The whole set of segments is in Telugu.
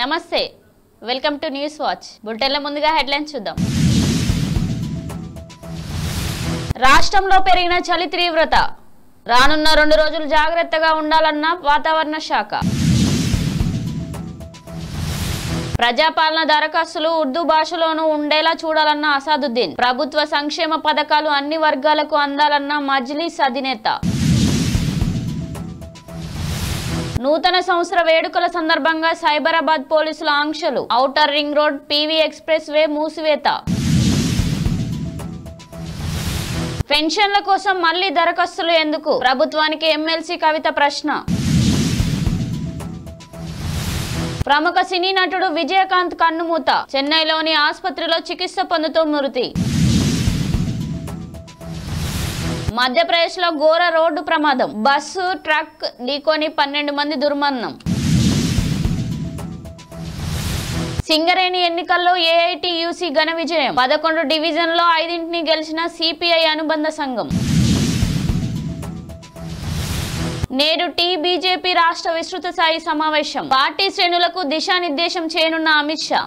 నమస్తే వెల్కమ్ టు న్యూస్ వాచ్ బులెటిన్ల ముందుగా హెడ్లైన్స్ చూద్దాం. రాష్ట్రంలో పెరిగిన చలి తీవ్రత రానున్న 2 రోజులు జాగ్రత్తగా ఉండాలన్న వాతావరణ శాఖ. ప్రజాపాలన దరఖాస్తులు ఉర్దూ భాషలోనూ ఉండేలా చూడాలన్న అసాదుద్దీన్. ప్రభుత్వ సంక్షేమ పథకాలు అన్ని వర్గాలకు అందాలన్న మజ్లిస్ అధినేత. నూతన సంవత్సర వేడుకల సందర్భంగా సైబరాబాద్ పోలీసుల ఆంక్షలు. Outer ring road PV expressway మూసివేత. పెన్షన్ల కోసం మళ్లీ దరఖాస్తులు ఎందుకు? ప్రభుత్వానికి ఎమ్మెల్సీ కవిత ప్రశ్న. ప్రముఖ సినీ నటుడు విజయకాంత్ కన్నుమూత. చెన్నైలోని ఆసుపత్రిలో చికిత్స పొందుతూ మృతి. మధ్యప్రదేశ్ లో ఘోర రోడ్డు ప్రమాదం. బస్సు ట్రక్ ఢీకొని 12 మంది దుర్మరణం. సింగరేణి ఎన్నికల్లో ఏఐటీయూసీ ఘన విజయం. 11 డివిజన్లో 5 గెలిచిన సిపిఐ అనుబంధ సంఘం. నేడు బీజేపీ రాష్ట్ర విస్తృత స్థాయి సమావేశం. పార్టీ శ్రేణులకు దిశానిర్దేశం చేయనున్న అమిత్ షా.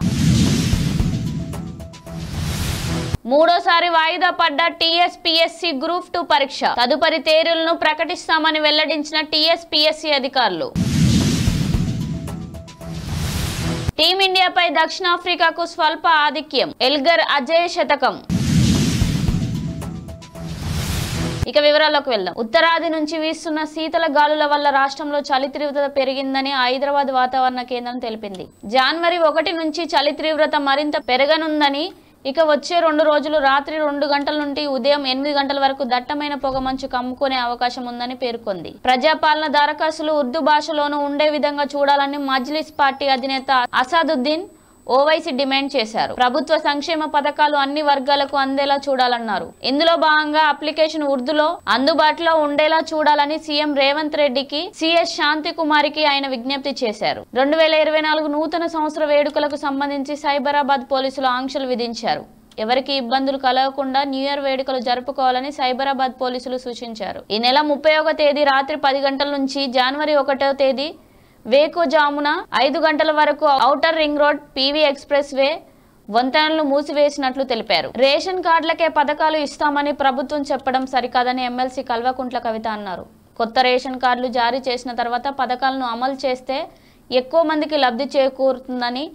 మూడోసారి వాయిదా పడ్డ టీఎస్పీఎస్సీ గ్రూప్ 2 పరీక్ష. తదుపరి తేదీలను ప్రకటిస్తామని వెల్లడించిన టీఎస్పీఎస్సీ అధికారులు. టీమిండియాపై దక్షిణాఫ్రికాకు స్వల్ప ఆధిక్యం. ఎల్గర్ అజయ్ శతకం. ఇక వివరాల్లోకి వెళ్దాం. ఉత్తరాది నుంచి వీస్తున్న శీతల గాలుల వల్ల రాష్ట్రంలో చలి తీవ్రత పెరిగిందని హైదరాబాద్ వాతావరణ కేంద్రం తెలిపింది. జనవరి 1 నుంచి చలి తీవ్రత మరింత పెరగనుందని, ఇక వచ్చే 2 రోజులు రాత్రి 2 గంటల నుండి ఉదయం 8 గంటల వరకు దట్టమైన పొగమంచు కమ్ముకునే అవకాశం ఉందని పేర్కొంది. ప్రజాపాలన దరఖాస్తులు ఉర్దూ భాషలోనూ ఉండే విధంగా చూడాలని మజ్లిస్ పార్టీ అధినేత అసాదుద్దీన్ ఓవైసీ డిమాండ్ చేశారు. ప్రభుత్వ సంక్షేమ పథకాలు అన్ని వర్గాలకు అందేలా చూడాలన్నారు. ఇందులో భాగంగా అప్లికేషన్ ఉర్దూలో అందుబాటులో ఉండేలా చూడాలని సీఎం రేవంత్ రెడ్డికి, సిఎస్ శాంతి కుమారికి ఆయన విజ్ఞప్తి చేశారు. 2024 నూతన సంవత్సర వేడుకలకు సంబంధించి సైబరాబాద్ పోలీసులు ఆంక్షలు విధించారు. ఎవరికి ఇబ్బందులు కలగకుండా న్యూ ఇయర్ వేడుకలు జరుపుకోవాలని సైబరాబాద్ పోలీసులు సూచించారు. ఈ నెల 31వ తేదీ రాత్రి 10 గంటల నుంచి జనవరి 1వ తేదీ వేకుజామున 5 గంటల వరకు outer ring road PV express way వంతెనలు మూసివేసినట్లు తెలిపారు. రేషన్ కార్డులకే పథకాలు ఇస్తామని ప్రభుత్వం చెప్పడం సరికాదని ఎమ్మెల్సీ కల్వకుంట్ల కవిత అన్నారు. కొత్త రేషన్ కార్డులు జారీ చేసిన తర్వాత పథకాలను అమలు చేస్తే ఎక్కువ మందికి లబ్ధి చేకూరుతుందని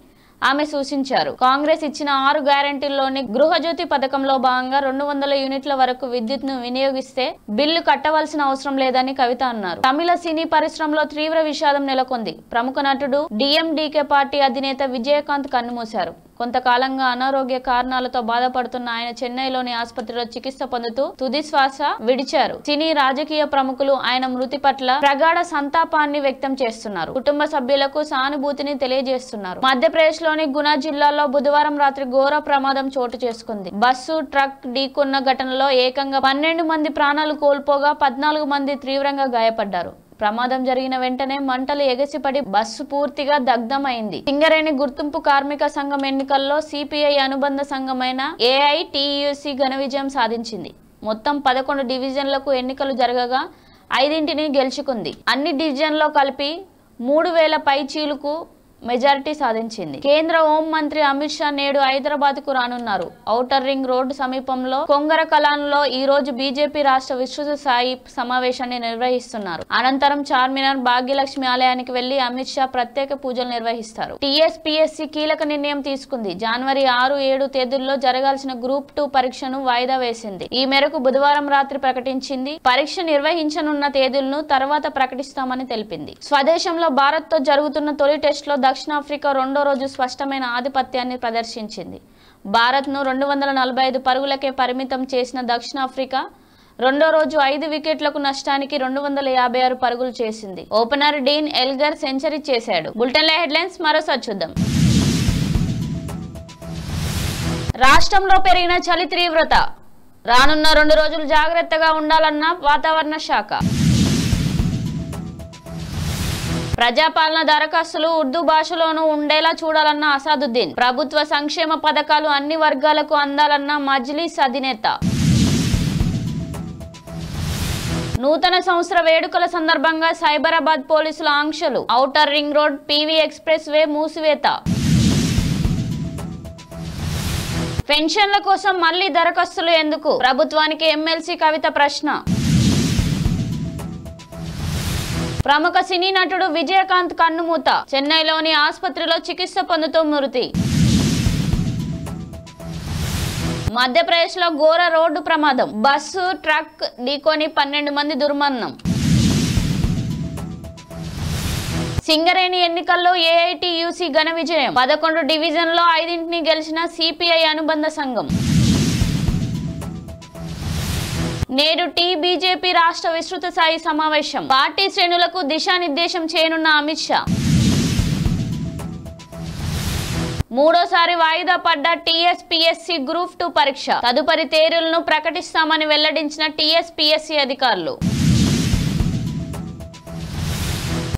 ఆమె సూచించారు. కాంగ్రెస్ ఇచ్చిన 6 గ్యారెంటీల్లోని గృహజ్యోతి పథకంలో భాగంగా 200 యూనిట్ల వరకు విద్యుత్ను వినియోగిస్తే బిల్లు కట్టవలసిన అవసరం లేదని కవిత అన్నారు. తమిళ సినీ పరిశ్రమలో తీవ్ర విషాదం నెలకొంది. ప్రముఖ నటుడు డిఎండికే పార్టీ అధినేత విజయకాంత్ కన్నుమూశారు. కొంతకాలంగా అనారోగ్య కారణాలతో బాధపడుతున్న ఆయన చెన్నైలోని ఆసుపత్రిలో చికిత్స పొందుతూ తుది శ్వాస విడిచారు. సినీ రాజకీయ ప్రముఖులు ఆయన మృతి పట్ల ప్రగాఢ సంతాపాన్ని వ్యక్తం చేస్తున్నారు. కుటుంబ సభ్యులకు సానుభూతిని తెలియజేస్తున్నారు. మధ్యప్రదేశ్ లోని గునా జిల్లాలో బుధవారం రాత్రి ఘోర ప్రమాదం చోటు చేసుకుంది. బస్సు ట్రక్ ఢీకొన్న ఘటనలో ఏకంగా 12 మంది ప్రాణాలు కోల్పోగా 14 మంది తీవ్రంగా గాయపడ్డారు. ప్రమాదం జరిగిన వెంటనే మంటలు ఎగసిపడి బస్సు పూర్తిగా దగ్ధమైంది. సింగరేణి గుర్తింపు కార్మిక సంఘం ఎన్నికల్లో సిపిఐ అనుబంధ సంఘమైన ఏఐటీయూసీ ఘన విజయం సాధించింది. మొత్తం 11 డివిజన్లకు ఎన్నికలు జరగగా 5 గెలుచుకుంది. అన్ని డివిజన్లో కలిపి 3000 పైచీలకు మెజారిటీ సాధించింది. కేంద్ర హోం మంత్రి అమిత్ షా నేడు హైదరాబాద్ కు రానున్నారు. ఔటర్ రింగ్ రోడ్డు సమీపంలో కొంగర కలాన్లో ఈ రోజు బీజేపీ రాష్ట్ర విస్తృత స్థాయి సమావేశాన్ని నిర్వహిస్తున్నారు. అనంతరం చార్మినార్ భాగ్యలక్ష్మి ఆలయానికి వెళ్లి అమిత్ షా ప్రత్యేక పూజలు నిర్వహిస్తారు. టీఎస్పీఎస్సీ కీలక నిర్ణయం తీసుకుంది. జనవరి 6, 7 తేదీల్లో జరగాల్సిన గ్రూప్ 2 పరీక్షను వాయిదా వేసింది. ఈ మేరకు బుధవారం రాత్రి ప్రకటించింది. పరీక్ష నిర్వహించనున్న తేదీలను తర్వాత ప్రకటిస్తామని తెలిపింది. స్వదేశంలో భారత్ తో జరుగుతున్న తొలి టెస్టులో దక్షిణాఫ్రికా 2వ రోజు స్పష్టమైన ఆధిపత్యాన్ని ప్రదర్శించింది. భారత్ను 245 పరుగులకే పరిమితం చేసిన దక్షిణాఫ్రికా 2వ రోజు 5 వికెట్లకు నష్టానికి 256 పరుగులు చేసింది. ఓపెనర్ డీన్ ఎల్గర్ సెంచరీ చేశాడు. బులెటిన్ల హెడ్లైన్స్ మరోసారి చూద్దాం. రాష్ట్రంలో పెరిగిన చలి తీవ్రత రానున్న 2 రోజులు జాగ్రత్తగా ఉండాలన్న వాతావరణ శాఖ. ప్రజాపాలన దరఖాస్తులు ఉర్దూ భాషలోనూ ఉండేలా చూడాలన్న అసాదుద్దీన్. ప్రభుత్వ సంక్షేమ పథకాలు అన్ని వర్గాలకు అందాలన్న మజ్లిస్ అధినేత. నూతన సంవత్సర వేడుకల సందర్భంగా సైబరాబాద్ పోలీసుల ఆంక్షలు. Outer ring road, PV expressway మూసివేత. పెన్షన్ల కోసం మళ్లీ దరఖాస్తులు ఎందుకు? ప్రభుత్వానికి ఎమ్మెల్సీ కవిత ప్రశ్న. ప్రముఖ సినీ నటుడు విజయకాంత్ కన్నుమూత. చెన్నైలోని ఆసుపత్రిలో చికిత్స పొందుతూ మృతి. మధ్యప్రదేశ్లో ఘోర రోడ్డు ప్రమాదం. బస్సు ట్రక్ ఢీకొని 12 మంది దుర్మరణం. సింగరేణి ఎన్నికల్లో ఏఐటీయూసీ ఘన విజయం. 11 డివిజన్లో 5 గెలిచిన సిపిఐ అనుబంధ సంఘం. నేడు బీజేపీ రాష్ట్ర విస్తృత స్థాయి సమావేశం. పార్టీ శ్రేణులకు దిశానిర్దేశం చేయనున్న అమిత్ షా. మూడోసారి వాయిదా పడ్డ టీఎస్పీఎస్సీ గ్రూప్ 2 పరీక్ష. తదుపరి తేదీలను ప్రకటిస్తామని వెల్లడించిన టీఎస్పీఎస్సీ అధికారులు.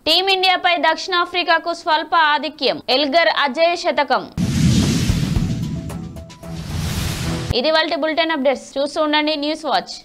టీమిండియాపై దక్షిణాఫ్రికాకు స్వల్ప ఆధిక్యం. ఎల్గర్ అజేయ శతకం. ఇది వాళ్ళ బులెటిన్ అప్డేట్స్. చూస్తూ ఉండండి న్యూస్ వాచ్.